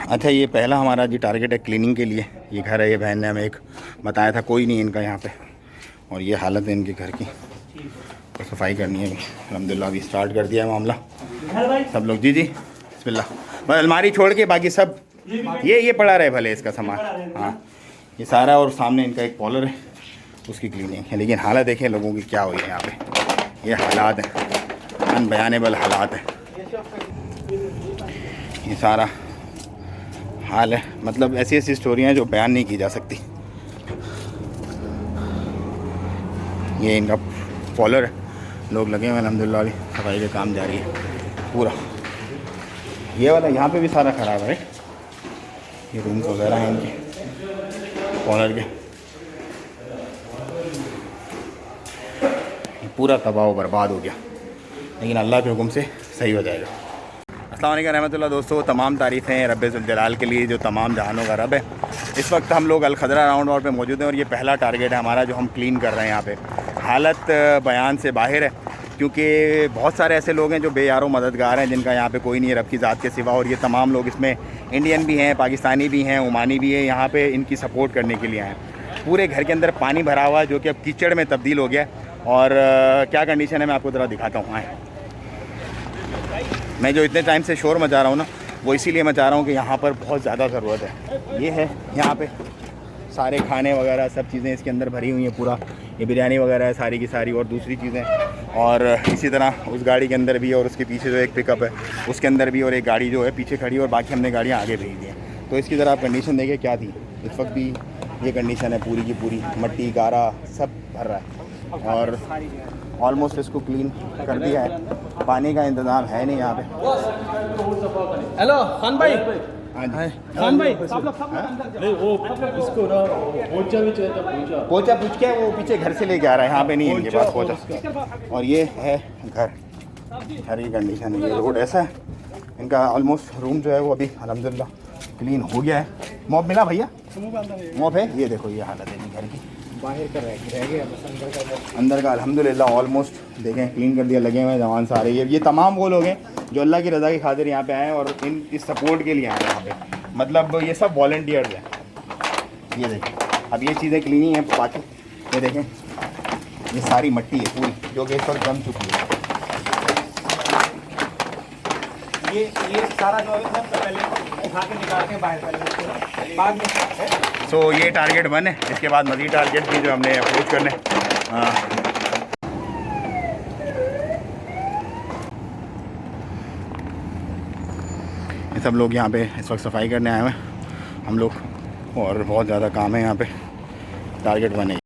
अच्छा, ये पहला हमारा जी टारगेट है क्लीनिंग के लिए। ये घर है, ये बहन ने हमें एक बताया था, कोई नहीं इनका यहाँ पे, और ये हालत है इनके घर की, तो सफाई करनी है। अल्हम्दुलिल्लाह अभी स्टार्ट कर दिया है मामला सब लोग। जी जी बिस्मिल्लाह। बस अलमारी छोड़ के बाकी सब ये पड़ा रहे भले इसका सामान। हाँ ये सारा, और सामने इनका एक पॉलर है, उसकी क्लीनिंग है। लेकिन हालत देखें लोगों की क्या हुई है यहाँ पे, ये हालात हैं, अनबयानेबल हालात हैं। ये सारा हाल है, मतलब ऐसी ऐसी स्टोरियाँ जो बयान नहीं की जा सकती। ये इनका पॉलर है, लोग लगे हुए हैं अल्हम्दुलिल्लाह, अभी सफाई का काम जारी है पूरा। ये वाला यहाँ पे भी सारा ख़राब है, ये रूम्स वगैरह हैं इनके पॉलर के, पूरा तबाह व बर्बाद हो गया, लेकिन अल्लाह के हुक्म से सही हो जाएगा। अस्सलाम वालेकुम रहमतुल्लाह। दोस्तों तमाम तारीफ़ें रब्बे ज़ुल जलाल के लिए जो तमाम जहानों का रब है। इस वक्त हम लोग अल खदरा राउंड पे मौजूद हैं और ये पहला टारगेट है हमारा जो हम क्लीन कर रहे हैं। यहाँ पे हालत बयान से बाहर है, क्योंकि बहुत सारे ऐसे लोग हैं जो बेयारो मददगार हैं, जिनका यहाँ पे कोई नहीं है रब की ज़ात के सिवा। और ये तमाम लोग इसमें इंडियन भी हैं, पाकिस्तानी भी हैं, ओमानी भी हैं, यहाँ पे इनकी सपोर्ट करने के लिए आए हैं। पूरे घर के अंदर पानी भरा हुआ है जो कि अब कीचड़ में तब्दील हो गया है। और क्या कंडीशन है मैं आपको ज़रा दिखाता हूँ। आए, मैं जो इतने टाइम से शोर मचा रहा हूँ ना, वो इसीलिए मचा रहा हूँ कि यहाँ पर बहुत ज़्यादा ज़रूरत है। ये है यहाँ पे सारे खाने वगैरह सब चीज़ें इसके अंदर भरी हुई हैं, पूरा ये बिरयानी वगैरह है सारी की सारी, और दूसरी चीज़ें। और इसी तरह उस गाड़ी के अंदर भी, और उसके पीछे जो एक पिकअप है उसके अंदर भी, और एक गाड़ी जो है पीछे खड़ी है, और बाकी हमने गाड़ियाँ आगे भेज दी हैं। तो इसकी ज़रा आप कंडीशन देखें क्या थी। इस वक्त भी ये कंडीशन है पूरी की पूरी, मट्टी गारा सब भर रहा है, और ऑलमोस्ट इसको क्लीन कर दिया है। पानी का इंतज़ाम है नहीं यहाँ पे। हेलो खान भाई। हाँ जी खान भाई सब लोग नहीं, वो इसको ना पोचा भी चाहिए था। पोचा पूछ के वो पीछे घर से लेके आ रहा है, यहाँ पे नहीं है इनके पास पोचा। और ये है घर की कंडीशन है। ये रोड ऐसा है इनका, ऑलमोस्ट रूम जो है वो अभी अल्हम्दुलिल्लाह क्लीन हो गया है। मॉप मिला भैया, मॉप है। ये देखो ये हालत है घर की, बाहर का रह गया बस, अंदर का अल्हम्दुलिल्लाह ऑलमोस्ट देखें क्लीन कर दिया। लगे हुए जवान सारे, ये तमाम वो लोग हैं जो अल्लाह की रज़ा की खातिर यहाँ पे आए हैं और इस सपोर्ट के लिए आए हैं यहाँ पे। मतलब ये सब वॉलंटियर्स हैं। ये देखें अब ये चीज़ें क्लीनिंग है बाकी। ये देखें ये सारी मट्टी है पूरी जो कि इस वक्त जम चुकी है। ये सारा जो है सब पहले उठा के निकाल के बाहर पहले बाद में। सो ये टारगेट 1 है, इसके बाद मज़ीद टारगेट भी जो हमने अप्रोच करने। ये सब लोग यहाँ पे इस वक्त सफाई करने आए हुए हैं हम लोग, और बहुत ज़्यादा काम है यहाँ पे। टारगेट 1 है।